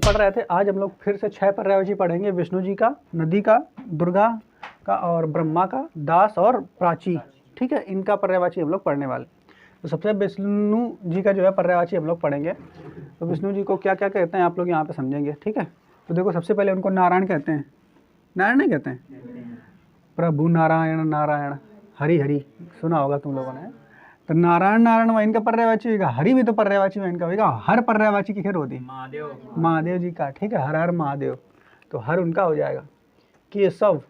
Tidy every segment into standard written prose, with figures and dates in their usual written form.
पढ़ रहे थे, आज हम लोग फिर से 6 पर्यायवाची पढ़ेंगे। विष्णु जी का, नदी का, दुर्गा का और ब्रह्मा का, दास और प्राची। ठीक है, इनका पर्यायवाची हम लोग पढ़ने वाले। तो सबसे विष्णु जी का जो है पर्यायवाची हम लोग पढ़ेंगे। तो विष्णु जी को क्या क्या कहते हैं आप लोग यहाँ पे समझेंगे। ठीक है, तो देखो सबसे पहले उनको नारायण कहते हैं। नारायण नहीं कहते हैं, प्रभु नारायण नारायण, हरि हरि सुना होगा तुम लोगों ने। तो नारायण नारायण वह इनका पर्यायवाची होगा, हरि भी तो पर्यायवाची वह इनका होगा। हर पर्यायवाची की खैर होती है महादेव जी का। ठीक है, हर हर महादेव, तो हर उनका हो जाएगा। केशव,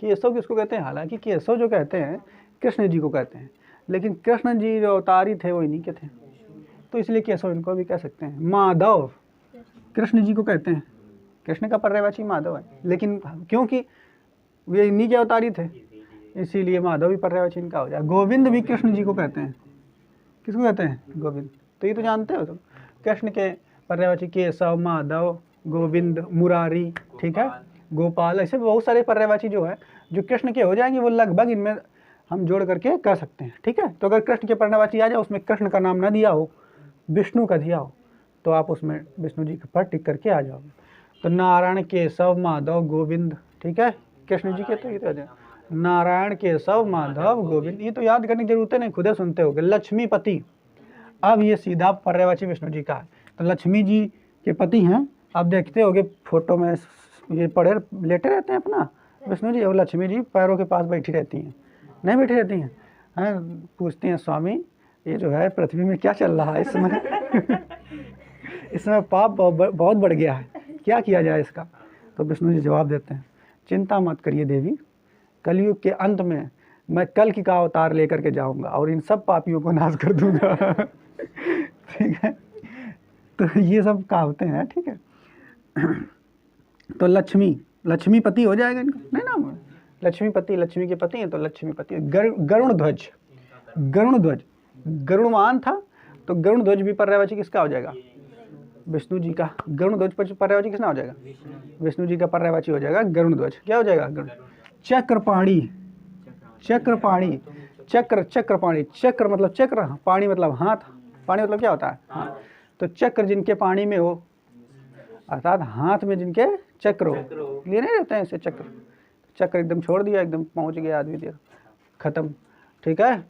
केशव किसको कहते हैं? हालांकि केशव जो कहते हैं कृष्ण जी को कहते हैं, लेकिन कृष्ण जी जो अवतारी थे वो इन्हीं के थे, तो इसलिए केशव इनको भी कह सकते हैं। माधव, कृष्ण जी को कहते हैं, कृष्ण का पर्यायवाची माधव है, लेकिन क्योंकि वे इन्हीं के अवतारी थे इसीलिए माधव भी पर्यायवाची इनका हो जाए। गोविंद भी कृष्ण जी को कहते हैं। किसको कहते हैं? गोविंद। तो ये तो जानते हो तुम, कृष्ण के पर्यायवाची केशव, माधव, गोविंद, मुरारी, ठीक है, गोपाल, ऐसे बहुत सारे पर्यायवाची जो है जो कृष्ण के हो जाएंगे वो लगभग इनमें हम जोड़ करके कर सकते हैं। ठीक है, तो अगर कृष्ण के पर्यायवाची आ जाए उसमें कृष्ण का नाम न दिया हो, विष्णु का दिया हो, तो आप उसमें विष्णु जी पर टिक करके आ जाओगे। तो नारायण, केशव, माधव, गोविंद, ठीक है, कृष्ण जी के तो ये तो नारायण, केशव, माधव, गोविंद, ये तो याद करने की जरूरत है, नहीं खुद ही सुनते होगे। लक्ष्मीपति, अब ये सीधा पर्यायवाची विष्णु जी का है। तो लक्ष्मी जी के पति हैं, आप देखते होगे फोटो में ये पड़े लेटे रहते हैं अपना विष्णु जी, और लक्ष्मी जी पैरों के पास बैठी रहती हैं, नहीं बैठी रहती हैं, पूछती हैं स्वामी ये जो है पृथ्वी में क्या चल रहा है इस समय इसमें पाप बहुत बढ़ गया है, क्या किया जाए इसका? तो विष्णु जी जवाब देते हैं, चिंता मत करिए देवी, कलयुग के अंत में मैं कल की का अवतार लेकर के जाऊंगा और इन सब पापियों को नाश कर दूंगा ठीक है, तो ये सब कहावतें हैं। ठीक है, तो लक्ष्मी, लक्ष्मीपति हो जाएगा इनका, नहीं नाम लक्ष्मीपति, लक्ष्मी के पति हैं तो लक्ष्मीपति। गरुण ध्वज, गरुण ध्वज, गरुणवान था तो गरुण ध्वज भी पर्यायवाची किसका हो जाएगा? विष्णु जी का। गरुण ध्वज पर पर्यायवाची किसका हो जाएगा? विष्णु जी का पर्यायवाची हो जाएगा गरुण ध्वज। क्या हो जाएगा? गरुण। चक्रपाणी, चक्रपाणी, चक्र, चक्रपाणी, चक्र मतलब चक्र, पाणी मतलब हाथ, पाणी मतलब क्या होता है? हाँ, तो चक्र जिनके पानी में हो, अर्थात हाथ में जिनके चक्र हो, लिए नहीं रहते हैं ऐसे चक्र, चक्र एकदम छोड़ दिया, एकदम पहुंच गया आदमी, दिया खत्म। ठीक है,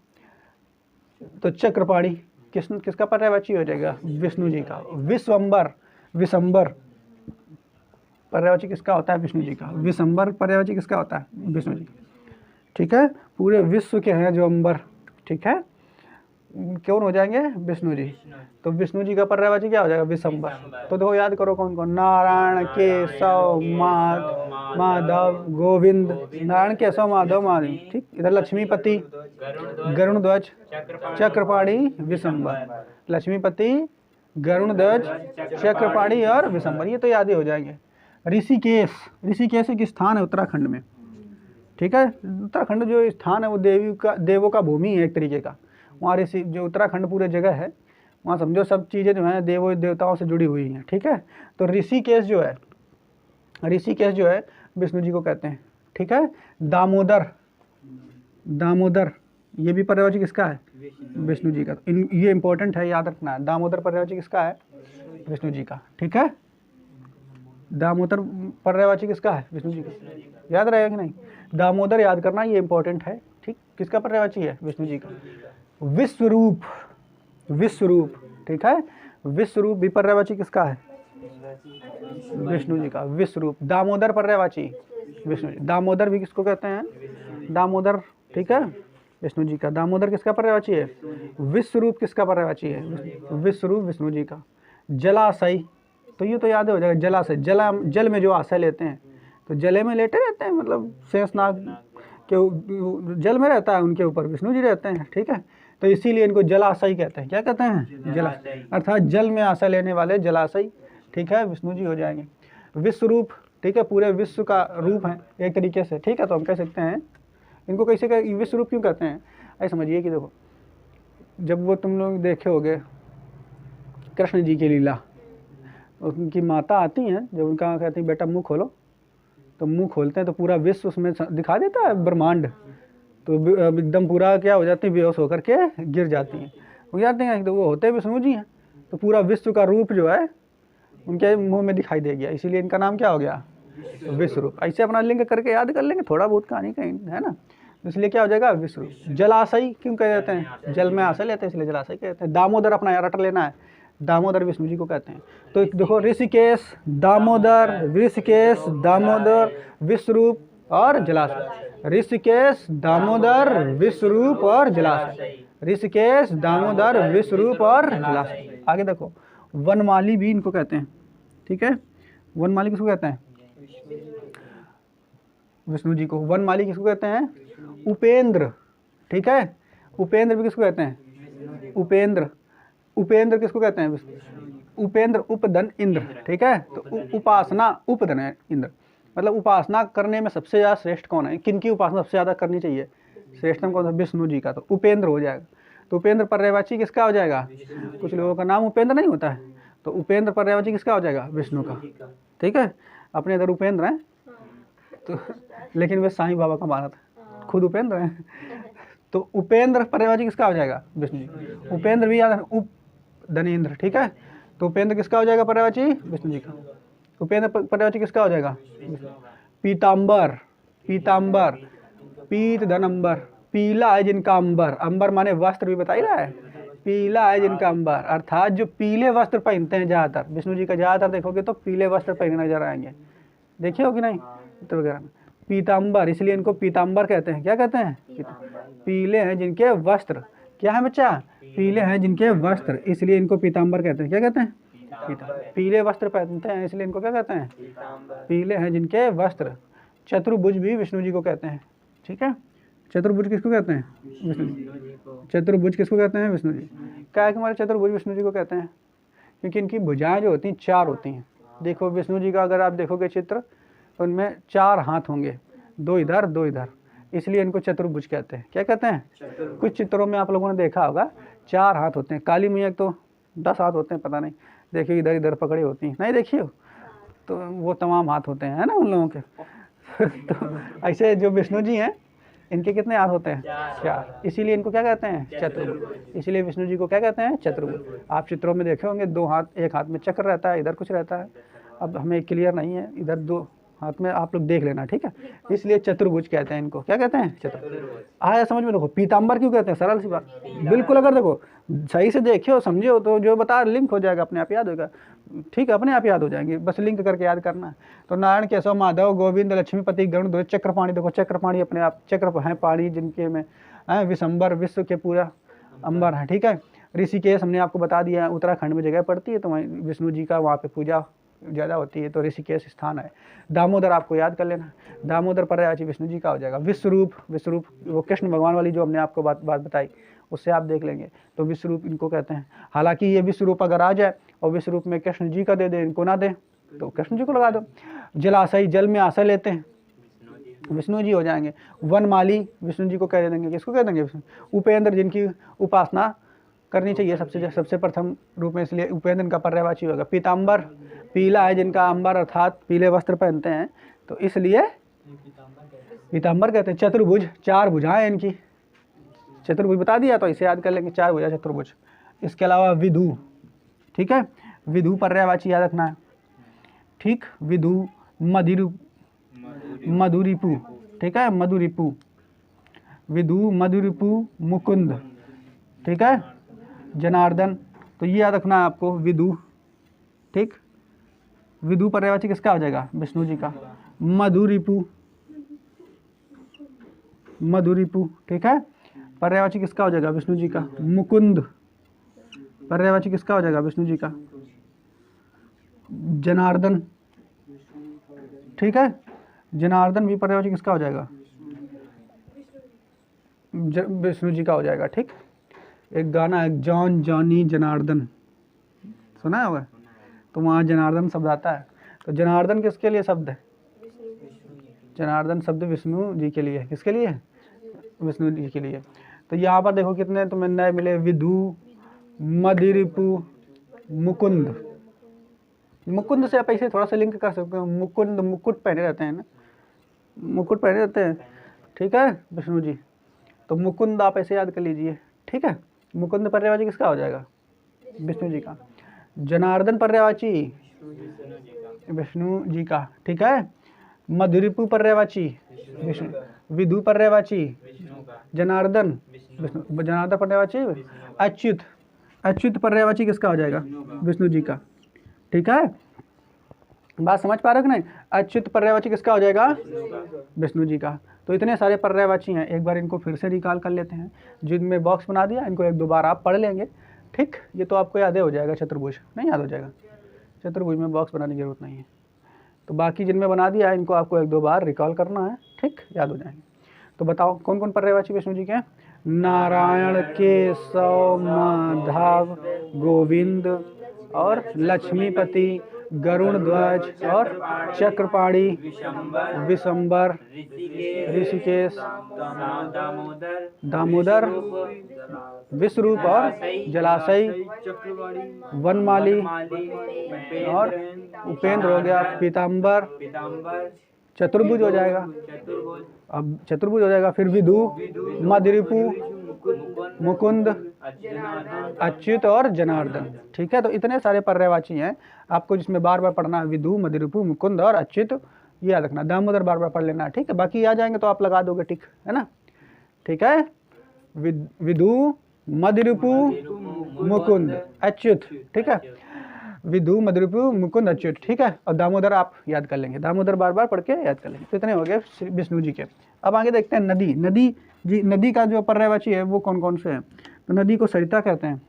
तो चक्रपाणी किसका पर्यायवाची हो जाएगा? विष्णु जी का। विश्वम्बर, विशंबर पर्यायवाची किसका होता है? विष्णु जी का। विशंबर पर्यायवाची किसका होता है? विष्णु जी। ठीक है, पूरे विश्व के हैं जो अंबर, ठीक है, कौन हो जाएंगे? विष्णु जी। तो विष्णु जी का पर्यायवाची क्या हो जाएगा? विशंबर। तो देखो याद करो कौन कौन, नारायण, केशव, माधव, गोविंद, नारायण, केशव, माधव, माधव। ठीक, इधर लक्ष्मीपति, गरुण ध्वज, चक्रपाणी, विशंबर। लक्ष्मीपति, गरुण ध्वज, चक्रपाणी और विशंबर, ये तो याद ही हो जाएंगे। ऋषिकेश, ऋषिकेश एक स्थान है उत्तराखंड में। ठीक है, उत्तराखंड जो स्थान है वो देवों का भूमि है एक तरीके का। वहाँ ऋषि जो उत्तराखंड पूरे जगह है, वहाँ समझो सब चीज़ें जो हैं देवों देवताओं से जुड़ी हुई हैं। ठीक है, तो ऋषिकेश जो है, ऋषिकेश जो है विष्णु जी को कहते हैं। ठीक है, दामोदर, दामोदर ये भी पर्यायवाची किसका है? विष्णु जी का। ये इंपॉर्टेंट है, याद रखना है, दामोदर पर्यायवाची किसका है? विष्णु जी का। ठीक है, दामोदर पर्यायवाची किसका है? विष्णु जी का। याद रहेगा कि नहीं? दामोदर याद करना, ये इंपॉर्टेंट है। ठीक, किसका पर्यायवाची है? विष्णु जी का। विश्वरूप, विश्वरूप, ठीक है, विश्वरूप भी पर्यायवाची किसका है? विष्णु जी का। विश्वरूप। दामोदर पर्यायवाची विष्णु जी। दामोदर भी किसको कहते हैं? दामोदर, ठीक है, विष्णु जी का। दामोदर किसका पर्यायवाची है? विश्वरूप किसका पर्यायवाची है? विश्वरूप विष्णु जी का। जलाशय, तो ये तो याद हो जाएगा, जलाशय, जल में जो आश्रय लेते हैं, तो जले में लेटे रहते हैं, मतलब शेषनाग के जल में रहता है, उनके ऊपर विष्णु जी रहते हैं। ठीक है, तो इसीलिए इनको जलाशय कहते हैं। क्या कहते हैं? जलाशय, अर्थात जल में आश्रय लेने वाले जलाशय। ठीक है, विष्णु जी हो जाएंगे। विश्वरूप, ठीक है, पूरे विश्व का रूप है एक तरीके से। ठीक है, तो हम कह सकते हैं इनको कैसे विश्वरूप क्यों कहते हैं? ऐसे समझिए कि देखो, जब वो तुम लोग देखे होगे कृष्ण जी की लीला, उनकी माता आती हैं, जब उनका कहती हैं बेटा मुँह खोलो, तो मुंह खोलते हैं तो पूरा विश्व उसमें दिखा देता है, ब्रह्मांड, तो एकदम पूरा क्या हो जाती है, बेहोश होकर के गिर जाती हैं। वो जाते हैं, तो वो होते विष्णु जी हैं, तो पूरा विश्व का रूप जो है उनके मुंह में दिखाई दे गया, इसीलिए इनका नाम क्या हो गया, विश्वरूप। ऐसे अपना लिंक करके याद कर लेंगे, थोड़ा बहुत कहानी कहीं है ना, इसलिए क्या हो जाएगा, विश्वरूप। जलाशय क्यों कह देते हैं, जल में आशय लेते हैं इसलिए जलाशय कहते हैं। दामोदर अपना यार रट लेना है, दामोदर विष्णु जी को कहते हैं। तो देखो ऋषिकेश, दामोदर, ऋषिकेश, दामोदर, विश्वरूप और जलाशय। ऋषिकेश, दामोदर, विश्वरूप और जलाशय। ऋषिकेश, दामोदर, विश्वरूप और जलाशय। आगे देखो, वनमाली भी इनको कहते हैं, ठीक है। वनमाली किसको कहते हैं, विष्णु जी को। वनमाली किसको कहते हैं, उपेंद्र, ठीक है। उपेंद्र भी किसको कहते हैं, उपेंद्र। उपेंद्र किसको कहते हैं, उपेंद्र उपधन इंद्र, ठीक है। तो उपासना उपधन है इंद्र, मतलब उपासना करने में सबसे ज़्यादा श्रेष्ठ कौन है, किन की उपासना सबसे ज़्यादा करनी चाहिए, श्रेष्ठतम कौन सा, विष्णु जी का। तो उपेंद्र हो जाएगा। तो उपेंद्र पर्यवाची किसका हो जाएगा, कुछ लोगों का नाम उपेंद्र नहीं होता है, तो उपेंद्र पर्यवाची किसका हो जाएगा, विष्णु का, ठीक है। अपने इधर उपेंद्र हैं तो, लेकिन वे साईं बाबा का माना था, खुद उपेंद्र हैं। तो उपेंद्र पर्यवाची किसका हो जाएगा, विष्णु जी। उपेंद्र भी याद है, उप धनेन्द्र, ठीक है। तो उपेंद्र किसका हो जाएगा पर्यवाची, विष्णु जी का। उपेंद्र पर्यवाची किसका हो जाएगा, पीताम्बर, पीताम्बर, पीत धन अंबर, पीला है जिनका अंबर, अंबर माने वस्त्र भी बता ही रहा है, पीला है जिनका अंबर, अर्थात जो पीले वस्त्र पहनते हैं ज़्यादातर, विष्णु जी का ज़्यादातर देखोगे तो पीले वस्त्र पहने नजर आएंगे, देखे हो कि नहीं चित्र वगैरह में। पीताम्बर, इसलिए इनको पीताम्बर कहते हैं। क्या कहते हैं, पीले हैं जिनके वस्त्र, क्या है बच्चा, पीले हैं जिनके वस्त्र, इसलिए इनको पीताम्बर कहते हैं। क्या कहते हैं, पीले वस्त्र पहनते हैं इसलिए इनको क्या कहते हैं, पीले हैं जिनके वस्त्र। चतुर्भुज भी विष्णु जी को कहते हैं, ठीक है। चतुर्भुज किसको कहते हैं, विष्णु जी। चतुर्भुज किसको कहते हैं, विष्णु जी। क्या है कि हमारे चतुर्भुज विष्णु जी को कहते हैं, क्योंकि इनकी भुजाएं जो होती हैं चार होती हैं। देखो विष्णु जी का अगर आप देखोगे चित्र तो उनमें चार हाथ होंगे, दो इधर दो इधर, इसलिए इनको चतुर्भुज कहते हैं। क्या कहते हैं, कुछ चित्रों में आप लोगों ने देखा होगा चार हाथ होते हैं, काली मैया तो 10 हाथ होते हैं, पता नहीं, देखिए इधर इधर पकड़ी होती हैं, नहीं देखिए तो वो तमाम हाथ होते हैं, है ना उन लोगों के। तो ऐसे जो विष्णु जी हैं इनके कितने हाथ होते हैं, चार, इसीलिए इनको क्या कहते हैं, चतुर्भुज। इसीलिए विष्णु जी को क्या कहते हैं, चतुर्भुज। आप चित्रों में देखे होंगे दो हाथ, एक हाथ में चक्र रहता है, इधर कुछ रहता है, अब हमें क्लियर नहीं है, इधर दो हाथ में आप लोग देख लेना, ठीक है। इसलिए चतुर्भुज कहते हैं इनको। क्या कहते हैं, चतुर्भुज। आया समझ में। देखो पीताम्बर क्यों कहते हैं, सरल सी बात, बिल्कुल अगर देखो सही से देखे हो समझे हो तो जो बता लिंक हो जाएगा, अपने आप याद होगा, ठीक है, अपने आप याद हो जाएंगे, बस लिंक करके याद करना है। तो नारायण केशव माधव गोविंद लक्ष्मीपति गरुण ध्वज चक्रपाणी, देखो चक्रपाणी अपने आप चक्र हैं पाणी जिनके में है, विशंबर विश्व के पूरा अंबर है, ठीक है। ऋषिकेश हमने आपको बता दिया है, उत्तराखंड में जगह पड़ती है, तो वहीं विष्णु जी का वहाँ पे पूजा ज़्यादा होती है, तो ऋषिकेश स्थान है। दामोदर आपको याद कर लेना, दामोदर पर्यायवाची विष्णु जी का हो जाएगा। विश्वरूप, विश्वरूप वो कृष्ण भगवान वाली जो हमने आपको बात बताई उससे आप देख लेंगे, तो विश्वरूप इनको कहते हैं। हालांकि ये विश्वरूप अगर आ जाए और विश्वरूप में कृष्ण जी का दे दे, इनको ना दे तो कृष्ण जी को लगा दो। जलाशय, जल में आशय लेते हैं, विष्णु जी हो जाएंगे। वनमाली विष्णु जी को कह देंगे, किसको कह देंगे, उपेंद्र जिनकी उपासना करनी चाहिए सबसे प्रथम रूप में, इसलिए उपेंद्र का पर्यायवाची होगा। पीताम्बर, पीला है जिनका अंबर, अर्थात पीले वस्त्र पहनते हैं, तो इसलिए पीताम्बर कहते हैं। चतुर्भुज, चार भुजाएं इनकी, चतुर्भुज बता दिया तो इसे याद कर लेंगे, चार भुजा चतुर्भुज। इसके अलावा विधु, ठीक है, विधु पर्यायवाची याद रखना है, ठीक। विधु, मधुरिपु, ठीक है, मधुरिपु, विधु, मधुरिपु, मुकुंद, ठीक है, जनार्दन, तो ये याद रखना है आपको, विधु, ठीक। विधु पर्यायवाची किसका हो जाएगा, विष्णु जी का। मधुरिपु, मधुरिपु, ठीक है, पर्यायवाची किसका हो जाएगा, विष्णु जी का। मुकुंद पर्यायवाची किसका हो जाएगा, विष्णु जी का। जनार्दन, ठीक है, जनार्दन भी पर्यायवाची किसका हो जाएगा, विष्णु जी का हो जाएगा, ठीक। एक गाना है, जॉन जॉनी जनार्दन, सुना होगा, तो वहाँ जनार्दन शब्द आता है, तो जनार्दन किसके लिए शब्द है, जनार्दन शब्द विष्णु जी के लिए, किसके लिए, विष्णु जी के लिए। तो यहाँ पर देखो कितने तुम्हें नए मिले, विधु, मधुरिपु, मुकुंद। मुकुंद से आप ऐसे थोड़ा सा लिंक कर सकते हो, मुकुंद मुकुट पहने रहते हैं ना, मुकुट पहने रहते हैं, ठीक है, विष्णु जी, तो मुकुंद आप ऐसे याद कर लीजिए, ठीक है। मुकुंद पर्यायवाची किसका हो जाएगा, विष्णु जी का। जनार्दन पर्यायवाची विष्णु जी का, ठीक है। मधुरिपु पर्यायवाची विष्णु, विदु पर्यायवाची जनार्दन, विष्णु जनार्दन पर्यायवाची अच्युत, अच्युत पर्यायवाची किसका हो जाएगा? विष्णु जी का, ठीक है। बात समझ पा रहे हो कि नहीं? अच्युत पर्यायवाची किसका हो जाएगा? विष्णु जी का। तो इतने सारे पर्यायवाची हैं, एक बार इनको फिर से रिकॉल कर लेते हैं। जिनमें बॉक्स बना दिया इनको एक दो बार आप पढ़ लेंगे, ठीक। ये तो आपको याद हो जाएगा। चतुर्भुज नहीं याद हो जाएगा, चतुर्भुज में बॉक्स बनाने की जरूरत नहीं है। तो बाकी जिनमें बना दिया है इनको आपको एक दो बार रिकॉल करना है, ठीक, याद हो जाएंगे। तो बताओ कौन कौन पर्यायवाची विष्णु जी के हैं? नारायण, केशव, माधव, गोविंद और लक्ष्मीपति, गरुण ध्वज और चक्रपाणी, विशंबर, ऋषिकेश, दामोदर, विश्वरूप और जलाशय, वनमाली और उपेंद्र हो गया, पीताम्बर, चतुर्भुज हो जाएगा। अब चतुर्भुज हो जाएगा, फिर विदु, मधुरिपु, मुकुंद, अच्युत और जनार्दन, ठीक है। तो इतने सारे पर्यायवाची हैं आपको, जिसमें बार बार पढ़ना है विदु, मधुरिपु, मुकुंद और अच्युत, ये याद रखना। दामोदर बार बार पढ़ लेना, ठीक है। बाकी आ जाएंगे तो आप लगा दोगे टिक, है ना, ठीक है। विदु, मधुरिपु, मुकुंद, अच्युत, ठीक है। विदु, मधुरिपु, मुकुंद, अच्युत, ठीक है। और दामोदर आप याद कर लेंगे, दामोदर बार बार पढ़ के याद कर लेंगे। तो इतने हो गए विष्णु जी के। अब आगे देखते हैं नदी। नदी जी, नदी का जो पर्यायवाची है वो कौन कौन से हैं? तो नदी को सरिता कहते हैं,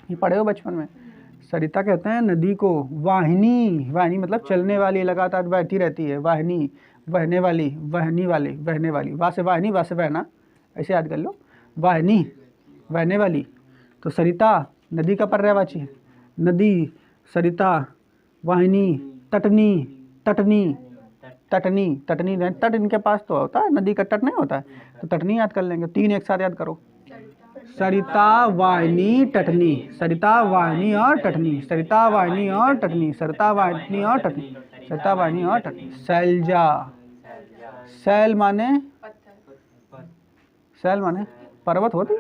ये पढ़े हो बचपन में। सरिता कहते हैं नदी को। वाहिनी, वाहिनी मतलब चलने वाली, लगातार बहती रहती है। वाहिनी, बहने वाली, वहनी वाली, बहने वाली। वहाँ से वाहिनी, वहाँ से बहना, ऐसे याद कर लो। वाहिनी, बहने वाली। तो सरिता नदी का पर्यायवाची है। नदी, सरिता, वाहिनी, तटनी, तटनी, तटनी, तटनी, तट इनके पास तो होता है, नदी का तट नहीं होता है, तो तटनी याद कर लेंगे। तीन एक साथ याद करो, सरिता, वाहिनी, तटनी, सरिता, वाहिनी और तटनी, सरिता, वाहिनी और तटनी, सरिता, वाहिनी और तटनी, सरिता, वाहिनी और तटनी। शैलजा, शैल माने, शैल माने पर्वत होती,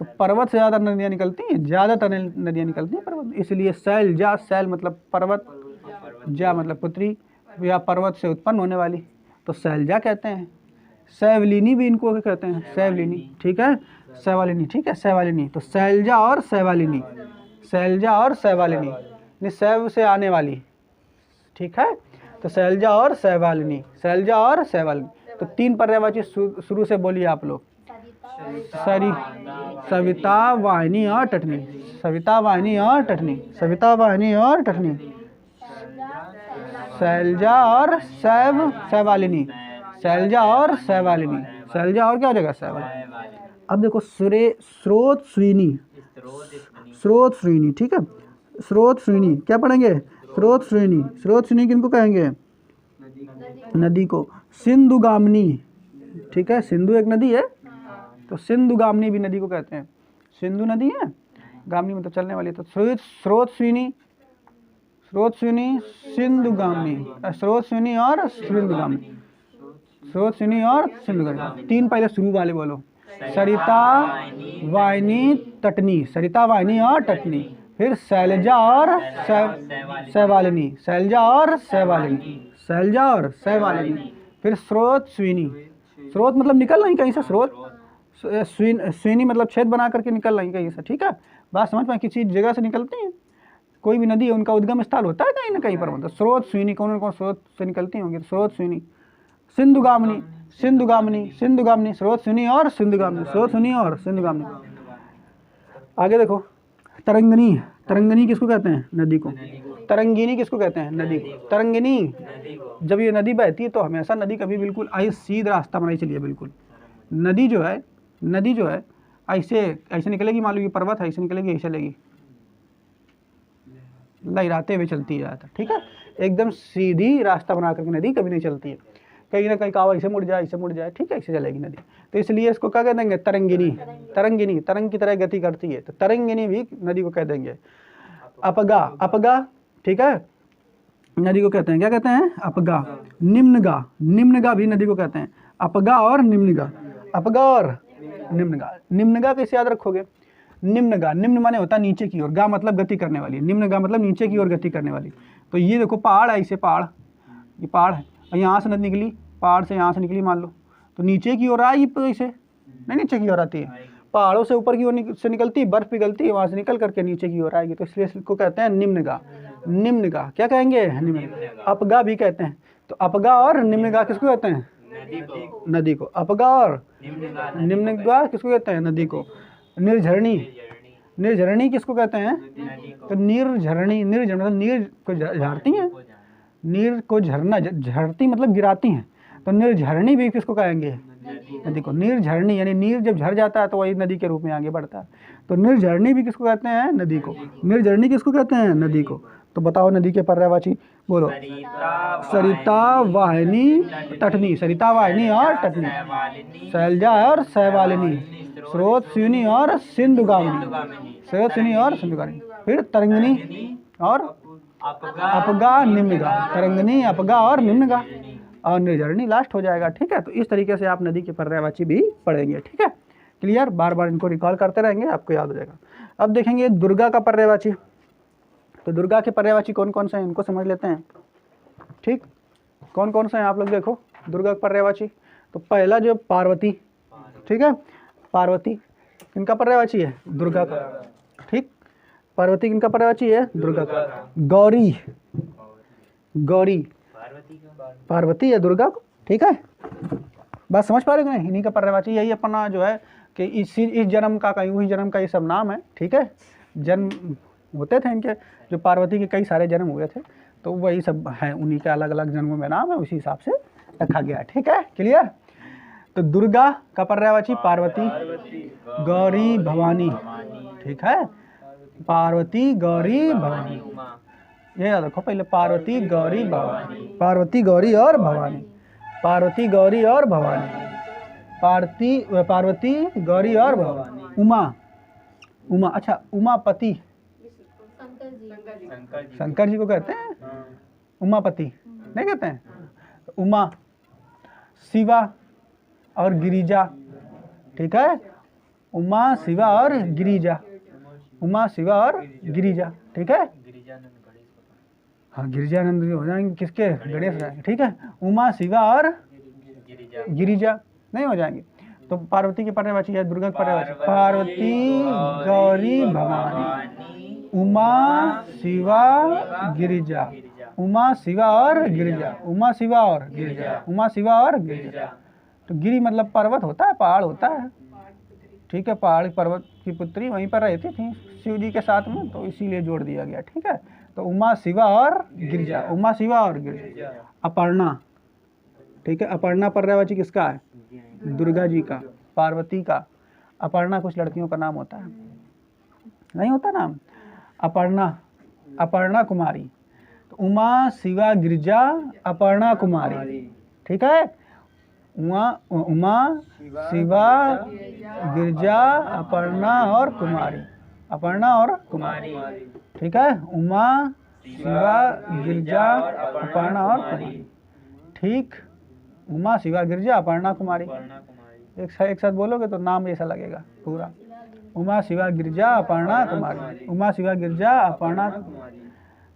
तो पर्वत से ज़्यादा नदियाँ निकलती हैं, ज़्यादातर नदियाँ निकलती हैं पर्वत, इसलिए शैलजा। शैल मतलब पर्वत, जा मतलब पुत्री, या पर्वत से उत्पन्न होने वाली, तो शैलजा कहते हैं। शैवलिनी भी इनको कहते हैं, शैवलिनी, ठीक है। शैवालिनी, ठीक है, शैवालिनी। तो शैलजा और शैवालिनी, शैलजा और शैवालिनी, शैव से आने वाली, ठीक है। तो शैलजा और शैवालिनी, शैलजा और शैवालिनी। तो तीन पर्यायवाची शुरू से बोलिए आप लोग। सविता, वाहिनी और तटनी, सविता, वाहिनी और तटनी, सविता, वाहिनी और तटनी, शैलजा और शैवालिनी, शैलजा और शैवालिनी, शैलजा और क्या हो जाएगा? शैवालिनी। अब देखो स्रोत स्विनी, स्रोत स्विनी, ठीक है। स्रोत स्विनी क्या पढ़ेंगे? स्रोत स्विनी, स्रोत स्विनी किनको कहेंगे? नदी को। सिंधुगामिनी, ठीक है, सिंधु एक नदी है, तो सिंधुगामिनी भी नदी को कहते हैं। सिंधु नदी है, गामिनी मतलब चलने वाली। तो स्रोत स्विनी, स्रोत स्विनी, सिंधुगामिनी, स्रोत स्विनी और सिंधुगामिनी, स्रोत स्विनी और सिंधुगामिनी। तीन पहले शुरू वाले बोलो। सरिता, वाहिनी, तटनी, सरिता, वाहिनी और तटनी। फिर शैलजा और शैवालिनी, शैलजा और शैवालिनी, शैलजा और शैवालिनी। फिर स्रोत स्विनी, स्रोत मतलब निकल रही कहीं से, स्रोत, स्विनी मतलब छेद बना करके निकल रही कहीं से, ठीक है। बात समझ पाए? किसी जगह से निकलती हैं, कोई भी नदी है उनका उद्गम स्थल होता है कहीं ना कहीं पर, मतलब स्रोत स्विनी कौन कौन स्रोत से निकलती होंगी? स्रोत स्विनी, सिंधुगामिनी, सिंधुगामिनी, सिंधुगामिनी, स्रोत स्विनी और सिंधुगामिनी, स्रोत स्विनी और सिंधुगामिनी। आगे देखो, तरंगिनी, तरंगिनी किसको कहते हैं? नदी को। तरंगिनी किसको कहते हैं? नदी को। तरंगिनी, जब ये नदी बहती है तो हमेशा नदी कभी बिल्कुल ऐसे सीधा रास्ता बनाई चलिए, बिल्कुल। नदी जो है, नदी जो है ऐसे ऐसे निकलेगी, मान लो ये पर्वत है, ऐसे निकलेगी, ऐसे चलेगी, लहराते हुए चलती है ज़्यादातर, ठीक है। एकदम सीधी रास्ता बना करके नदी कभी नहीं चलती है, कहीं ना कहीं कहा ऐसे मुड़ जाए, ऐसे मुड़ जाए, ठीक है, ऐसे चलेगी नदी। तो इसलिए इसको क्या कह देंगे? तरंगिनी, तरंगिनी, तरंग की तरह गति करती है, तो तरंगिनी भी नदी को कह देंगे। अपगा, अपगा, ठीक है, नदी को कहते हैं, क्या कहते हैं? अपगा। निम्नगा, निम्नगा भी नदी को कहते हैं। अपगा और निम्नगा, अपगा और निम्नगा। निम्नगा कैसे याद रखोगे? निम्नगा, निम्न माने होता है नीचे की ओर, गा मतलब गति करने वाली, निम्नगा मतलब नीचे की ओर गति करने वाली। तो ये देखो पहाड़ है, इसे पहाड़, ये पहाड़ है और यहाँ से नदी निकली, पहाड़ से यहाँ से निकली मान लो, तो नीचे की ओर आएगी, तो इसे नहीं नीचे की ओर आती है, पहाड़ों से ऊपर की ओर से निकलती है, बर्फ पिघलती है, वहाँ से निकल करके नीचे की ओर आएगी, तो इसलिए इसको कहते हैं निम्नगा। निम्नगा क्या कहेंगे, निम्न। अपगा भी कहते हैं। तो अपगा और निम्नगा किसको कहते हैं, नदी को। अपगा और निम्नगा किसको कहते हैं, नदी को। निर्झरणी, निर्झरणी किसको कहते हैं, तो निर्झरणी, निर्झर मतलब नीर को झाड़ती हैं, नीर को झरना, झड़ती मतलब गिराती हैं, तो निर्झरणी भी किसको कहेंगे, नदी को। निर्झरणी यानी नीर जब झड़ जाता है तो वही नदी के रूप में आगे बढ़ता है, तो निर्झरणी भी किसको कहते हैं, नदी को। निर्झरणी किसको कहते हैं, नदी को। तो बताओ नदी के पर्यायवाची बोलो। सरिता, वाहिनी, तटनी, सरिता, वाहिनी और टटनी, शैलजा और शैवालिनी, स्रोत, सिवनी और सिंधुगामिनी, स्रोत, सिवनी और सिंधुगामिनी। फिर तरंगिनी और अपगा, निम्नगा, तरंगिनी, अपगा और निम्नगा, और निर्झरणी लास्ट हो जाएगा। ठीक है, तो इस तरीके से आप नदी के पर्यायवाची भी पढ़ेंगे। ठीक है, क्लियर, बार बार इनको रिकॉल करते रहेंगे, आपको याद हो जाएगा। अब देखेंगे दुर्गा का पर्यायवाची। तो दुर्गा के पर्यायवाची कौन कौन से हैं, इनको समझ लेते हैं। ठीक, कौन कौन से हैं आप लोग देखो दुर्गा का पर्यायवाची। तो पहला जो पार्वती, ठीक है, पार्वती किनका पर्यायवाची है, दुर्गा का। ठीक, पार्वती किनका पर्यायवाची है, दुर्गा का। गौरी, गौरी पार्वती है दुर्गा को। ठीक है, बात समझ पा रहे हो नहीं, इन्हीं का पर्यायवाची। यही अपना जो है कि इस जन्म का, कहीं हुई जन्म का, ये सब नाम है। ठीक है, जन्म होते थे इनके, जो पार्वती के कई सारे जन्म हुए थे, तो वही सब है, उन्हीं के अलग अलग जन्मों में नाम है, उसी हिसाब से रखा गया है। ठीक है, क्लियर। तो दुर्गा का पर्यायवाची पार्वती, गौरी, भवानी। ठीक है, पार्वती, गौरी, भवानी, ये याद रखो पहले, पार्वती, गौरी, भवानी, पार्वती, गौरी और भवानी, पार्वती, गौरी और भवानी, पार्वती, गौरी और भवानी। उमा, उमा, अच्छा उमापति, शंकर जी को कहते हैं उमापति, नहीं कहते हैं। उमा, शिवा और गिरिजा। ठीक है, उमा, शिवा और गिरिजा, उमा, शिवा और गिरिजा। ठीक है, हाँ गिरिजानंद हो जाएंगे, किसके, गणेश जाएंगे। ठीक है, उमा, शिवा और गिरिजा नहीं हो जाएंगे। तो पार्वती की पर्यायवाची है, दुर्गा की पर्यायवाची पार्वती, गौरी, भवानी, उमा, शिवा, गिरिजा, उमा, शिवा और गिरिजा, उमा, शिवा और गिरिजा, उमा, शिवा और गिरिजा। तो गिरी मतलब पर्वत होता है, पहाड़ होता है। ठीक है, पहाड़ पर्वत की पुत्री वहीं पर रहती थी शिव जी के साथ में, तो इसीलिए जोड़ दिया गया। ठीक है, तो उमा, शिवा और गिरिजा, उमा, शिवा और गिरिजा। अपर्णा, ठीक है, अपर्णा पर्यायवाची किसका है, दुर्गा जी का, पार्वती का। अपर्णा कुछ लड़कियों का नाम होता है, नहीं होता नाम, अपर्णा, अपर्णा कुमारी। तो उमा, शिवा, गिरिजा, अपर्णा कुमारी। ठीक है, उमा, शिवा, गिरिजा, अपर्णा और कुमारी, अपर्णा और कुमारी। ठीक है, उमा, शिवा, गिरिजा, अपर्णा और कुमारी। ठीक, उमा, शिवा, गिरिजा, अपर्णा कुमारी। एक साथ बोलोगे तो नाम जैसा लगेगा पूरा, उमा, शिवा, गिरिजा, अपर्णा कुमारी, उमा, शिवा, गिरिजा, अपर्णा।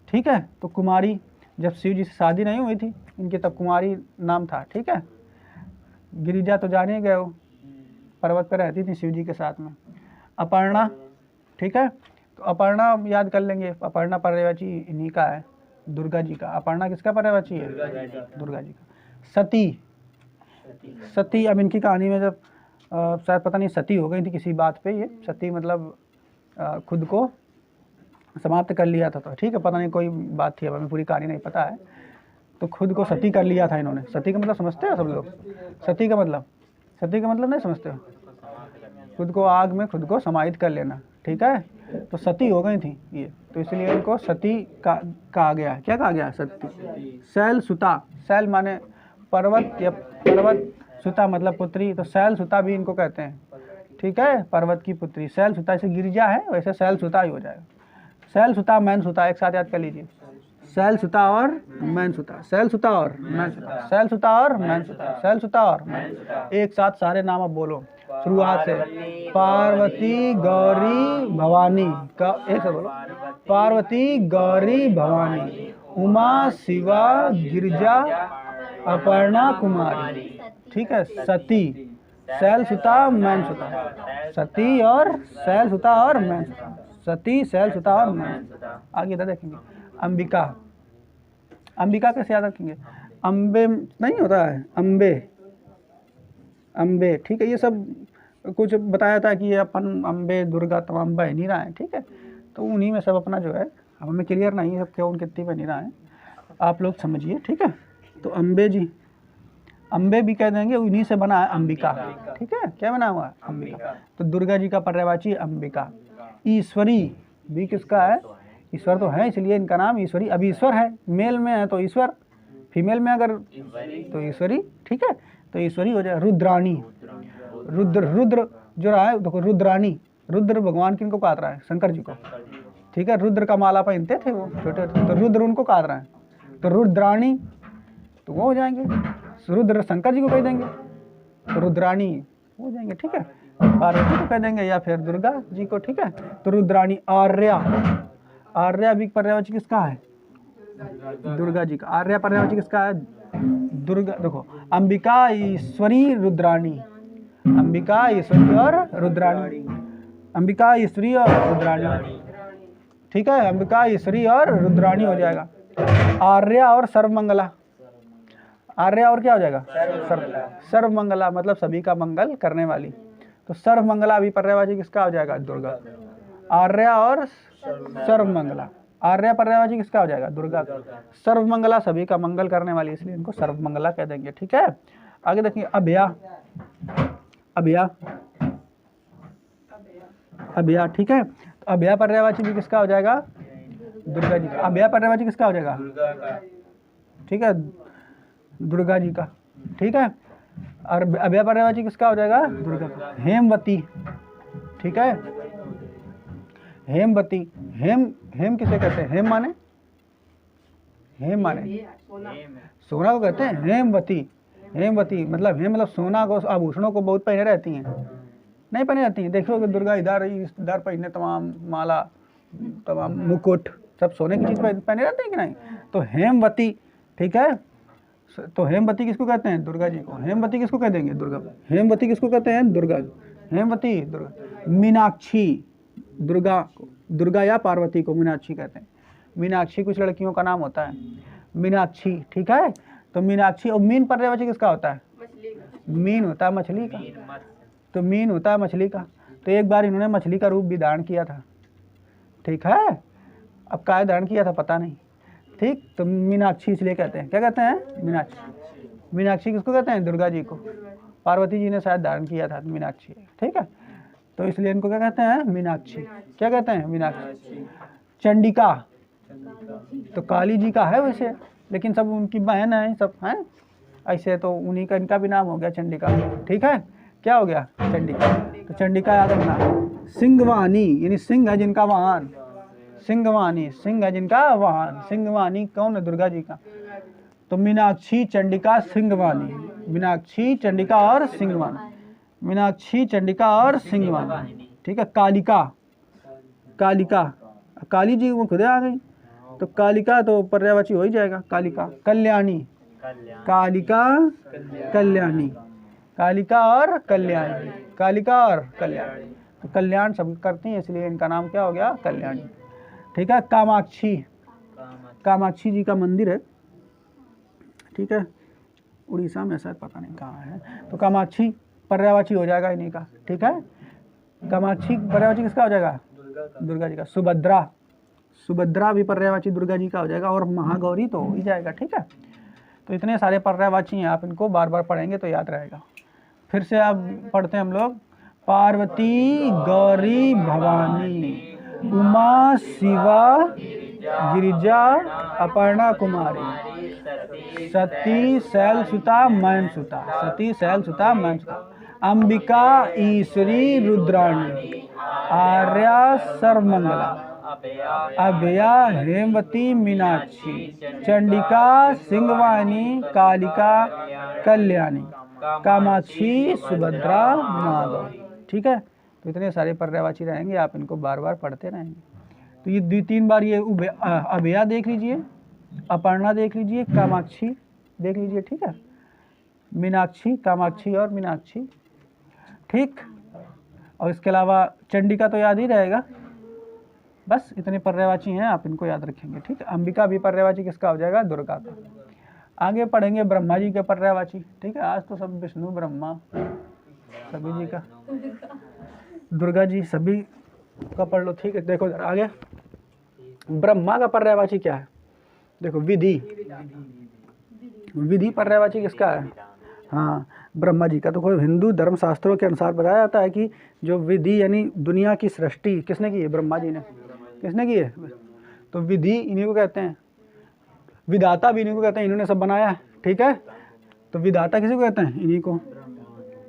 ठीक है, तो कुमारी, जब शिव जी से शादी नहीं हुई थी इनकी, तब कुमारी नाम था। ठीक है, गिरिजा तो जाने गए हो, पर्वत पर रहती थी शिव जी के साथ में। अपर्णा, ठीक है, तो अपर्णा याद कर लेंगे, अपर्णा पर्यायवाची इन्हीं का है, दुर्गा जी का। अपर्णा किसका पर्यायवाची है, दुर्गा जी का। सती, सती, अब इनकी कहानी में जब शायद पता नहीं सती हो गई थी किसी बात पे, ये सती मतलब खुद को समाप्त कर लिया था। तो ठीक है, पता नहीं कोई बात थी, अब हमें पूरी कहानी नहीं पता है। तो खुद को सती कर लिया था इन्होंने। सती का मतलब समझते हो सब लोग, सती का मतलब, सती का मतलब नहीं समझते हो, खुद को आग में खुद को समाहित कर लेना। ठीक है, तो सती हो गई थी ये, तो इसलिए इनको सती का कहा गया। क्या कहा गया, सती। शैल सुता, शैल माने पर्वत, या पर्वत, सुता मतलब पुत्री, तो शैल सुता भी इनको कहते हैं। ठीक है, पर्वत की पुत्री शैल सुता, जैसे गिरिजा है वैसे शैल सुता ही हो जाएगा। शैल सुता, मैन सुता, एक साथ याद कर लीजिए। शैलसुता और मैनसुता, शैलसुता और मैनसुता, शैलसुता और मैनसुता, शैलसुता और मैनसुता। एक साथ सारे नाम अब बोलो शुरुआत से। पार्वती गौरी भवानी का एक से बोलो। पार्वती गौरी भवानी, उमा शिवा गिरिजा अपर्णा कुमारी, ठीक है। सती शैलसुता मैनसुता, सती और शैलसुता और मैनसुता, सती शैलसुता और मैनसुता। आगे इधर देखेंगे अंबिका, अंबिका कैसे याद रखेंगे? अम्बे नहीं होता है, अम्बे, अम्बे, ठीक है। ये सब कुछ बताया था कि ये अपन अम्बे दुर्गा तमाम बह नहीं रहा है, ठीक है। तो उन्हीं में सब अपना जो है, अब हमें क्लियर नहीं है क्यों कितनी बह नहीं रहा है, आप लोग समझिए, ठीक है। तो अम्बे जी, अम्बे भी कह देंगे, उन्हीं से बना है अंबिका, ठीक है। क्या बना हुआ है? अंबिका। तो दुर्गा जी का पर्यायवाची अंबिका। ईश्वरी भी किसका है? ईश्वर तो है, इसलिए इनका नाम ईश्वरी। अब ईश्वर है, मेल में है तो ईश्वर, फीमेल में अगर तो ईश्वरी, ठीक है। तो ईश्वरी हो जाए। रुद्राणी, रुद्र, रुद्र जो रहा है देखो, रुद्राणी, रुद्र भगवान किनको काट रहा है? शंकर जी को, ठीक है। रुद्र का माला पहनते थे वो छोटे, तो रुद्र उनको काट रहा है, तो रुद्राणी तो वो हो जाएंगे। रुद्र शंकर जी को कह देंगे तो रुद्राणी हो जाएंगे, ठीक है। पार्वती को कह देंगे या फिर दुर्गा जी को, ठीक है। तो रुद्राणी। आर्या, आर्या भी पर्यायवाची किसका है? दुर्गा जी का। आर्या पर्यायवाची किसका है? दुर्गा। देखो अंबिका ईश्वरी रुद्राणी, अंबिका ईश्वरी और रुद्राणी, अंबिका ईश्वरी और रुद्राणी, ठीक है। अंबिका ईश्वरी और रुद्राणी हो जाएगा। आर्या और सर्वमंगला, आर्या और क्या हो जाएगा? सर्वमंगला, मतलब सभी का मंगल करने वाली। तो सर्वमंगला भी पर्यायवाची किसका हो जाएगा? दुर्गा। आर्या और सर्वमंगला, आर्या पर्यायवाची किसका हो जाएगा? दुर्गा। सर्वमंगला सभी का मंगल करने वाली, इसलिए इनको सर्वमंगला कह देंगे, ठीक है। आगे देखिए अभया, अभया, अभया, ठीक है। तो अभया पर्यायवाची भी किसका हो जाएगा? दुर्गा जी का। अभया पर्यायवाची किसका हो जाएगा? ठीक है, दुर्गा जी का, ठीक है। और अभया पर्यायवाची किसका हो जाएगा? दुर्गा का। हेमवती, ठीक है। हेमवती, हेम, हेम किसे कहते हैं? हेम माने, हेम माने सोना को कहते हैं हेमवती। हेमवती मतलब हेम मतलब सोना को, आभूषणों को बहुत पहने रहती हैं, नहीं पहने रहती हैं। देखो कि दुर्गा इधर पहने तमाम माला, तमाम मुकुट, सब सोने की चीज पहने रहते हैं कि नहीं? तो हेमवती, ठीक है। तो हेमवती किसको कहते हैं? दुर्गा जी को। हेमवती किसको कह देंगे? दुर्गा। हेमवती किसको कहते हैं? दुर्गा। हेमवती दुर्गा। मीनाक्षी, दुर्गा, दुर्गा या पार्वती को मीनाक्षी कहते हैं। मीनाक्षी कुछ लड़कियों का नाम होता है, मीनाक्षी, ठीक है। तो मीनाक्षी। और मीन पर्यायवाची किसका होता है? मीन होता है मछली का, तो मीन होता है मछली का। तो एक बार इन्होंने मछली का रूप भी धारण किया था, ठीक है। अब काय धारण किया था पता नहीं, ठीक। तो मीनाक्षी इसलिए कहते हैं, क्या कहते हैं? मीनाक्षी। मीनाक्षी किसको कहते हैं? दुर्गा जी को। पार्वती जी ने शायद धारण किया था मीनाक्षी, ठीक है। तो इसलिए इनको क्या कहते हैं? मीनाक्षी। क्या कहते हैं? मीनाक्षी। चंडिका, तो काली जी का है वैसे, लेकिन सब उनकी बहन है, सब हैं ऐसे, तो उन्हीं का, इनका भी नाम हो गया चंडिका, ठीक है। क्या हो गया? चंडिका। तो चंडिका याद रखना। सिंहवानी, यानी सिंह है जिनका वाहन, सिंहवानी, सिंह है जिनका वाहन। सिंहवानी कौन है? दुर्गा जी का। तो मीनाक्षी, चंडिका, सिंहवानी। मीनाक्षी, चंडिका और सिंहवानी। मीनाक्षी, चंडिका और सिंहवानी, ठीक है। कालिका, कालिका, काली जी वो खुद आ गई, तो कालिका तो पर्यायवाची हो ही जाएगा। कालिका। कल्याणी, कालिका, कल्याणी, कालिका और कल्याणी, कालिका और कल्याणी। तो कल्याण सब करती हैं, इसलिए इनका नाम क्या हो गया? कल्याणी, ठीक है। कामाक्षी, कामाक्षी जी का मंदिर है, ठीक है। उड़ीसा में शायद, पता नहीं कहाँ है। तो कामाक्षी पर्यायवाची हो जाएगा इन्हीं का, ठीक है। कामाक्षी पर्यायवाची किसका हो जाएगा? दुर्गा जी का। सुभद्रा, सुभद्रा भी पर्यायवाची दुर्गा जी का हो जाएगा। और महागौरी तो हो ही जाएगा, ठीक है। तो इतने सारे पर्यायवाची हैं, आप इनको बार बार पढ़ेंगे तो याद रहेगा। फिर से आप पढ़ते हैं हम लोग। पार्वती गौरी भवानी, उमा शिवा गिरिजा अपर्णा कुमारी, सती शैलसुता मैनसुता, सती शैलसुता मैनसुता, अंबिका ईश्वरी रुद्राणी, आर्या सर्वमंगला, अभया हेमवती मीनाक्षी, चंडिका सिंहवाहिनी, कालिका कल्याणी, कामाक्षी सुभद्रा माधव। ठीक है, तो इतने सारे पर्यायवाची रहेंगे, आप इनको बार बार पढ़ते रहेंगे। तो ये 3 बार ये अभया देख लीजिए, अपर्णा देख लीजिए, कामाक्षी देख लीजिए। ठीक है, मीनाक्षी, कामाक्षी और मीनाक्षी। ठीक, और इसके अलावा चंडिका तो याद ही रहेगा। बस इतने पर्यायवाची हैं, आप इनको याद रखेंगे। ठीक है, अंबिका भी पर्यायवाची किसका हो जाएगा? दुर्गा का। आगे पढ़ेंगे ब्रह्मा जी के पर्यायवाची। ठीक है, आज तो सब विष्णु ब्रह्मा सभी जी का, दुर्गा जी सभी का पढ़ लो। ठीक है, देखो जरा आगे ब्रह्मा का पर्यायवाची क्या है? देखो विधि, विधि पर्यायवाची किसका है? हाँ, ब्रह्मा जी का। तो हिंदू धर्म शास्त्रों के अनुसार बताया जाता है कि जो विधि यानी दुनिया की सृष्टि किसने की है? ब्रह्मा जी ने। किसने की है? तो विधि इन्हीं को कहते हैं, विधाता भी इन्हीं को कहते हैं, इन्होंने सब बनाया है। ठीक है, तो विधाता किसी को कहते हैं? इन्हीं को।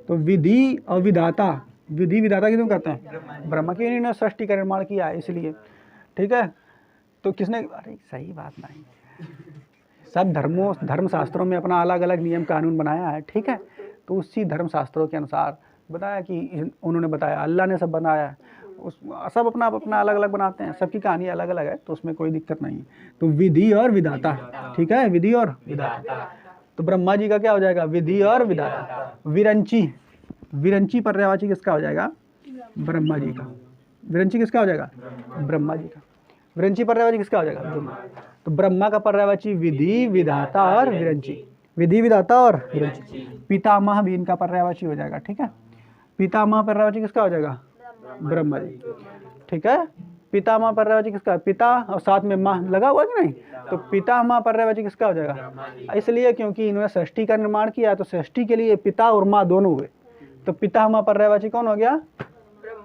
तो विधि और विधाता, विधि विधाता किसको कहते हैं? ब्रह्मा की। इन्होंने सृष्टि का निर्माण किया है इसलिए। ठीक है, तो किसने? अरे सही बात नहीं, सब धर्म शास्त्रों में अपना अलग अलग नियम कानून बनाया है। ठीक है, तो उसी धर्म शास्त्रों के अनुसार बताया कि उन्होंने बताया, अल्लाह ने सब बनाया है। उस सब अपना अपना अलग अलग बनाते हैं, सबकी कहानी अलग अलग है, तो उसमें कोई दिक्कत नहीं है। तो विधि और विधाता। ठीक है, विधि और विधाता। तो ब्रह्मा जी का क्या हो जाएगा? विधि और विधाता। विरंची, विरंची पर्यायवाची किसका हो जाएगा? ब्रह्मा जी का। विरंची किसका हो जाएगा? ब्रह्मा जी का। विरंची पर्यायवाची किसका हो जाएगा? तो ब्रह्मा का पर्यायवाची विधि विधाता और विरंची। विधि विधाता और विरंची। पितामह भी इनका पर्यायवाची हो जाएगा। ठीक है, पितामह पर्यायवाची किसका हो जाएगा? ब्रह्मा जी। ठीक है, पितामह पर्यायवाची किसका? पिता और साथ में माँ लगा हुआ कि नहीं, तो पितामह पर्यायवाची किसका हो जाएगा? इसलिए क्योंकि इन्होंने सृष्टि का निर्माण किया, तो सृष्टि के लिए पिता और माँ दोनों हुए, तो पितामह पर्यायवाची कौन हो गया?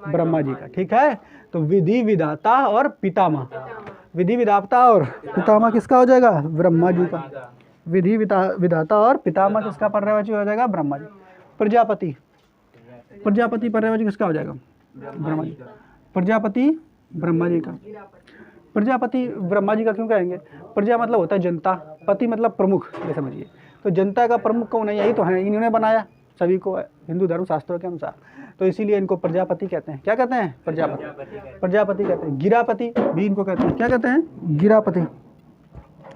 ब्रह्मा जी का। ठीक है, तो विधि विधाता और पितामह, विधि विधाता और पितामह किसका हो जाएगा? ब्रह्मा जी का। विधि विधाता और पितामह किसका पर्यायवाची हो जाएगा? ब्रह्मा जी। प्रजापति, प्रजापति पर्यायवाची किसका हो जाएगा? ब्रह्मा जी। प्रजापति ब्रह्मा जी का। प्रजापति ब्रह्मा जी का क्यों कहेंगे? प्रजा मतलब होता है जनता, पति मतलब प्रमुख, ये समझिए। तो जनता का प्रमुख कौन है? यही तो है, इन्होंने बनाया सभी को हिंदू धर्म शास्त्रों के अनुसार, तो इसीलिए इनको प्रजापति कहते हैं। क्या कहते हैं? प्रजापति। प्रजापति कहते हैं। गिरापति भी इनको कहते हैं। क्या कहते हैं? गिरापति।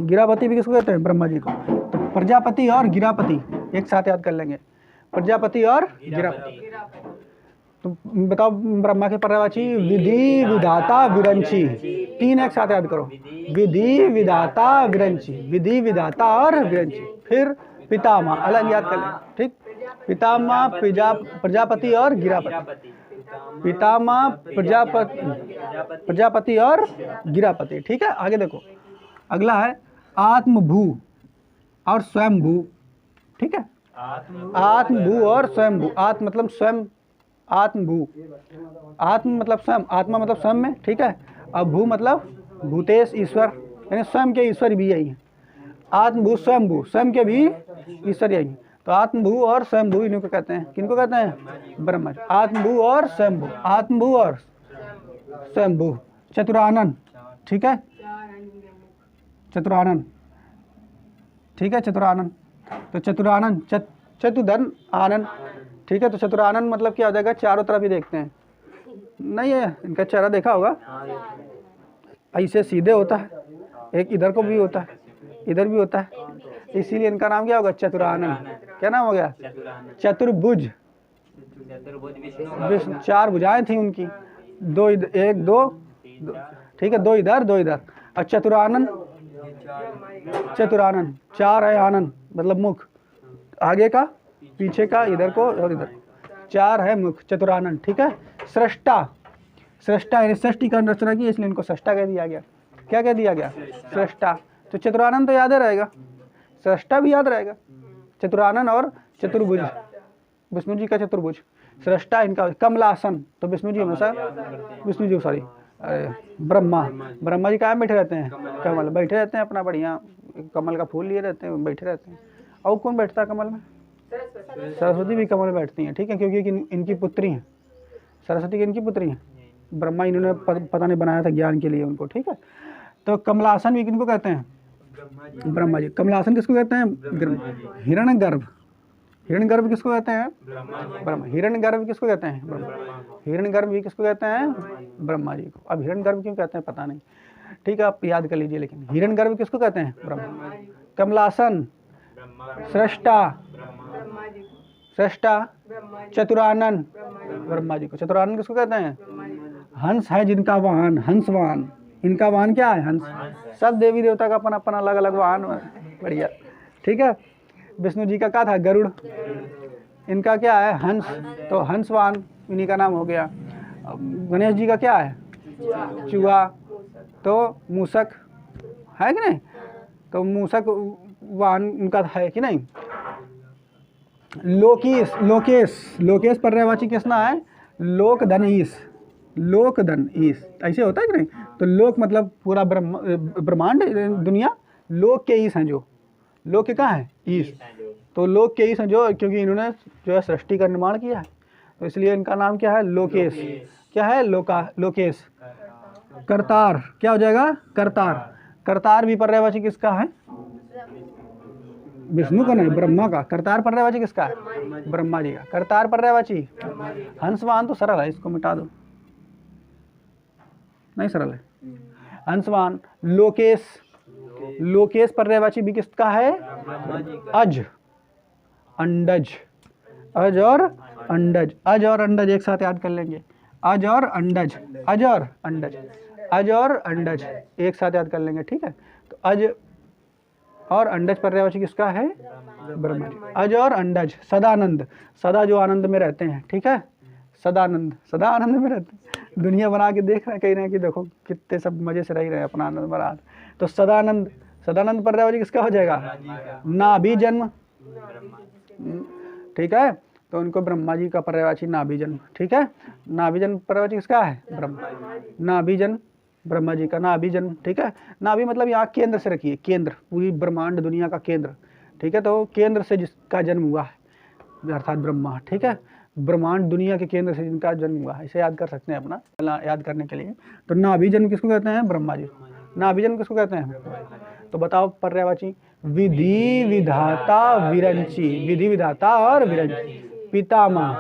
गिरापति भी किसको कहते हैं? ब्रह्मा जी को। तो प्रजापति और गिरापति एक साथ याद कर लेंगे, प्रजापति और गिरापति। तो बताओ ब्रह्मा के पर्यायवाची विधि विधाता विरंची, 3 एक साथ याद करो। विधि विधाता विरंची, विधि विधाता और विरंची। फिर पितामह अलग याद कर लेंगे। ठीक, पितामह प्रजापति और गिरापति। पितामह प्रजापति और गिरापति। ठीक है, आगे देखो अगला है आत्मभू और स्वयंभू। ठीक है, आत्मभू और स्वयंभू। आत्म मतलब स्वयं, आत्मभू, आत्म मतलब स्वयं, आत्मा मतलब स्वयं में। ठीक है, अब भू मतलब भूतेश ईश्वर, यानी स्वयं के ईश्वर भी यही है। आत्मभू स्वयंभू, स्वयं के भी ईश्वर यही है। तो आत्मभू और स्वयंभू इन्हीं को कहते हैं। किनको कहते हैं? ब्रह्मा। आत्मभू और स्वयंभू, आत्मभू और स्वयंभू। चतुरानन। ठीक है, चतुरानन। ठीक है, चतुरानन। तो चतुरानन, चतुधन आनंद। ठीक है, तो चतुरानन मतलब क्या हो जाएगा? चारों तरफ ही देखते हैं, नहीं है इनका चेहरा देखा होगा, ऐसे सीधे होता है, एक इधर को भी होता है, इधर भी होता है, इसीलिए इनका नाम क्या होगा? चतुरानन। क्या नाम हो गया? चतुर्भुज। विष्णु 4 भुजाएं थी उनकी, 2 1 2, ठीक है, 2 इधर 2 इधर। और चतुरानन, चतुरानन 4 है, आनंद मतलब मुख, आगे का पीछे का इधर को और इधर, 4 है मुख। चतुरानन। ठीक है, सृष्टा, सृष्टा यानी सृष्टि का रचना की, इसलिए इनको सृष्टा कह दिया गया। क्या कह दिया गया? सृष्टा। तो चतुरानन तो याद रहेगा, सृष्टा भी याद रहेगा। चतुरानन और चतुर्भुज, विष्णु जी का चतुर्भुज। सृष्टा इनका। कमलासन, तो विष्णु जी हमेशा, विष्णु जी सॉरी ब्रह्मा, ब्रह्मा जी कहाँ बैठे रहते हैं? कमल बैठे रहते हैं अपना, बढ़िया कमल का फूल लिए रहते हैं, बैठे रहते हैं। और कौन बैठता है कमल में? सरस्वती भी कमल में बैठती हैं। ठीक है, क्योंकि इनकी पुत्री हैं, सरस्वती की इनकी पुत्री हैं, ब्रह्मा इन्होंने पता नहीं बनाया था ज्ञान के लिए उनको, ठीक है। तो कमलासन भी किनको कहते हैं? ब्रह्मा जी। कमलासन किसको कहते हैं? हिरण्यगर्भ। हिरण्यगर्भ किसको कहते हैं? ब्रह्मा। हिरण्यगर्भ किसको कहते हैं? ब्रह्मा। हिरण्यगर्भ भी किसको कहते हैं? ब्रह्मा जी को। अब हिरण्यगर्भ क्यों कहते हैं पता नहीं, ठीक है, आप याद कर लीजिए। लेकिन हिरण्यगर्भ किसको कहते हैं? ब्रह्मा। कमलासन, सृष्टा, सृष्टा, चतुरानन, ब्रह्मा जी को। चतुरानन किसको कहते हैं? हंस है जिनका वाहन, हंसवान। इनका वाहन क्या है? हंस। सब देवी देवता का अपना अपना अलग अलग वाहन, बढ़िया, ठीक है। विष्णु जी का क्या था? गरुड़। इनका क्या है? हंस, तो हंसवान इन्हीं का नाम हो गया। गणेश जी का क्या है? चूहा, तो मूसक है कि नहीं? तो मूसक वाहन उनका है कि नहीं? लोकेश, लोकेश, लोकेश पर्यायवाची किसना है? लोकधन ईश, लोकधन ईश, ऐसे होता है कि नहीं? तो लोक मतलब पूरा ब्रह्मांड दुनिया, लोक के ईश हैं जो, लोक के कहाँ है? ईश। तो लोक के ईश हैं जो, क्योंकि इन्होंने जो है सृष्टि का निर्माण किया है, तो इसलिए इनका नाम क्या है? लोकेश। क्या है? लोकेश। करतार, क्या हो जाएगा? करतार। करतार भी पर्यायवाची किसका है? विष्णु का नहीं, ब्रह्मा का। करतार पर्यायवाची किसका है? ब्रह्मा जी का। करतार पर्यायवाची हंसवान, तो सरल है, इसको मिटा दो, नहीं सरल है। हंसवान। लोकेश, लोकेश पर्यायवाची भी किसका है? अज, अंडज, अज और अंडज। अज और अंडज एक साथ याद कर लेंगे। अज और अंडज, अज और अंडज, अज और अंडज एक साथ याद कर लेंगे, ठीक है। तो अज और अंडज पर्यायवाची किसका है? ब्रह्मा जी। अज और अंडज। सदानंद, सदा जो आनंद में रहते हैं, ठीक है। सदानंद, सदा आनंद में रहते हैं। दुनिया बना के देख रहे हैं, कह रहे हैं कि देखो कितने सब मजे से रह रहे हैं, अपना आनंद बना। तो सदानंद, सदानंद पर्यायवाची किसका हो जाएगा? नाभि जन्म, ठीक है। तो उनको ब्रह्मा जी का पर्यायवाची नाभि जन्म, ठीक है। नाभि जन्म पर्यायवाची किसका है? ब्रह्मा। नाभि जन्म ब्रह्मा जी का, नाभि जन्म, ठीक है। नाभि मतलब यहाँ केंद्र से रखिए, केंद्र, पूरी ब्रह्मांड दुनिया का केंद्र, ठीक है। तो केंद्र से जिसका जन्म हुआ है अर्थात ब्रह्मा, ठीक है। ब्रह्मांड दुनिया के केंद्र से जिनका जन्म हुआ है, इसे याद कर सकते हैं अपना याद करने के लिए। तो नाभि जन्म किसको कहते हैं? ब्रह्मा जी। नाभि जन्म किसको कहते हैं? तो बताओ पर्यायवाची। विधि विधाता विरंची, विधि विधाता और विरंची। पितामह,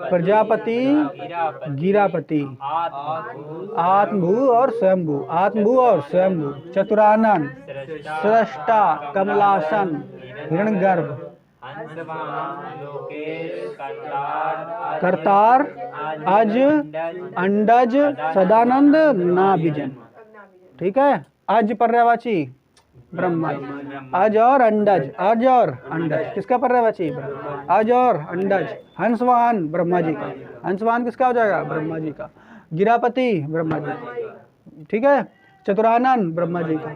प्रजापति, गिरापति, आत्मभू और स्वयंभू, आत्मभू और स्वयंभू। चतुरानन, सृष्टा, कमलासन, हिरण्यगर्भ, करतार, अज, अंडज, सदानंद, नाभिजन, ठीक है। अज पर्यायवाची ब्रह्मा। अज और अंडज, अज और अंडज किसका पर्यायवाची? अज और अंडज। हंसवाहन ब्रह्मा जी का, हंसवाहन किसका हो जाएगा? ब्रह्मा जी का। गिरापति ब्रह्मा जी, ठीक है। चतुरानन ब्रह्मा जी का।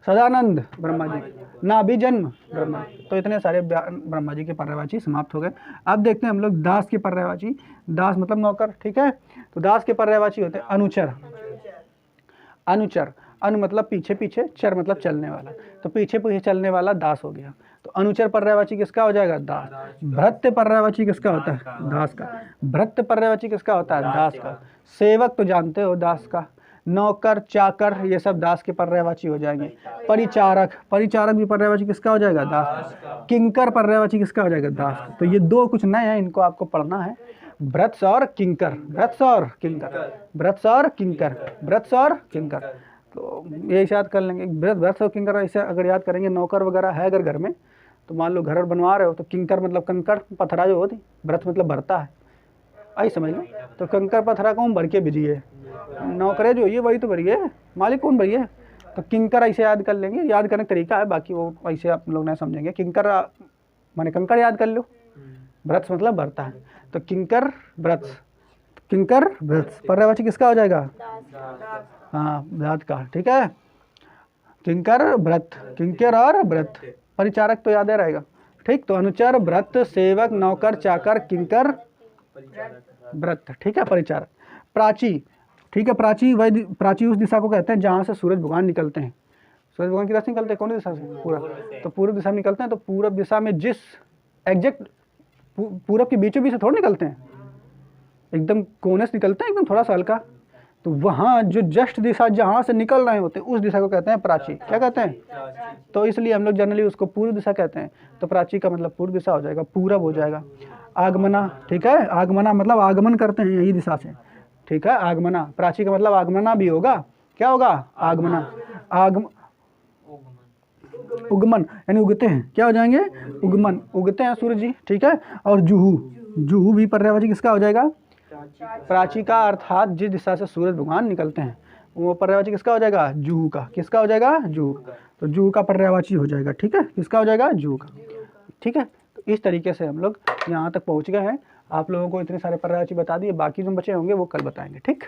सदानंद ब्रह्मा जी, नाभि जन्म ब्रह्मा। तो इतने सारे ब्रह्मा जी के पर्यायवाची समाप्त हो गए। अब देखते हैं हम लोग दास के पर्यायवाची। दास मतलब नौकर, ठीक है। तो दास के पर्यायवाची होते हैं अनुचर, अनुचर, अनु मतलब पीछे पीछे, चर मतलब चलने वाला, तो पीछे पीछे चलने वाला दास हो गया। तो अनुचर पर्यायवाची किसका हो जाएगा? दास। भृत्य पर्यायवाची किसका होता है? दास का। भृत्य पर्यायवाची किसका होता है? दास का। सेवक तो जानते हो दास का। नौकर, चाकर, ये सब दास के पर्यायवाची हो जाएंगे। परिचारक, परिचारक भी पर्यायवाची किसका हो जाएगा? दास। किंकर पर्यायवाची किसका हो जाएगा? दास। तो ये दो कुछ नए हैं, इनको आपको पढ़ना है। भृत्य और किंकर, भृत्य और किंकर, भृत्य और किंकर, भृत्य और किंकर। तो ये याद कर लेंगे। भृत्य और किंकर ऐसे अगर याद करेंगे, नौकर वगैरह है अगर घर में, तो मान लो घर बनवा रहे हो, तो किंकर मतलब कंकड़ पत्थरा जो होती, भृत्य मतलब भरता है, आई समझ लो। तो कंकड़ पत्थरा कौन भर के भेजिए? नौकरे जो ये वही तो भरिए, मालिक कौन भरिए? तो किंकर ऐसे याद कर लेंगे, याद करने का तरीका है, बाकी वो ऐसे आप लोग नहीं समझेंगे। किंकर माने कंकड़ याद कर लो, भृत्य मतलब भरता है, तो किंकर भृत्य, किंकर भृत्य पर्यायवाची किसका हो जाएगा? हाँ, दास का, ठीक है। किंकर भृत्य, किंकर और भृत्य। परिचारक तो याद है रहेगा, ठीक। तो अनुचर, भृत्य, सेवक, नौकर, चाकर, किंकर, भृत्य, ठीक है। परिचारक। प्राची, ठीक है। प्राची वह, प्राची उस दिशा को कहते हैं जहाँ से सूरज भगवान निकलते हैं। सूरज भगवान की दिशा से निकलते हैं, कौन सी दिशा से? पूरब। तो पूर्व दिशा में निकलते हैं, तो पूरब दिशा में जिस एग्जैक्ट पूरब के बीचों बीच से थोड़ा निकलते हैं, एकदम कोने से निकलते हैं, एकदम थोड़ा सा हल्का, तो वहाँ जो जस्ट दिशा जहाँ से निकल रहे होते हैं उस दिशा को कहते हैं प्राची। क्या कहते हैं? तो इसलिए हम लोग जनरली उसको पूर्व दिशा कहते हैं। तो प्राची का मतलब पूर्व दिशा हो जाएगा, पूरब हो जाएगा। आगमना, ठीक है, आगमना मतलब आगमन करते हैं यही दिशा से, ठीक है, आगमना। प्राची का मतलब आगमना भी होगा, क्या होगा? आगमना। उगमन यानी उगते हैं, क्या हो जाएंगे? उगमन, उगते हैं सूरज जी, ठीक है। और जुहू, जुहू भी पर्यायवाची किसका हो जाएगा? प्राची का, अर्थात जिस दिशा से सूरज भगवान निकलते हैं वो पर्यायवाची किसका हो जाएगा? जुहू का। किसका हो जाएगा? जुहू। तो जुहू का पर्यायवाची हो जाएगा, ठीक है, किसका हो जाएगा? जुहू का, ठीक है। तो इस तरीके से हम लोग यहाँ तक पहुँच गए हैं। आप लोगों को इतने सारे पर्यायवाची बता दिए, बाकी जो बचे होंगे वो कल बताएंगे, ठीक।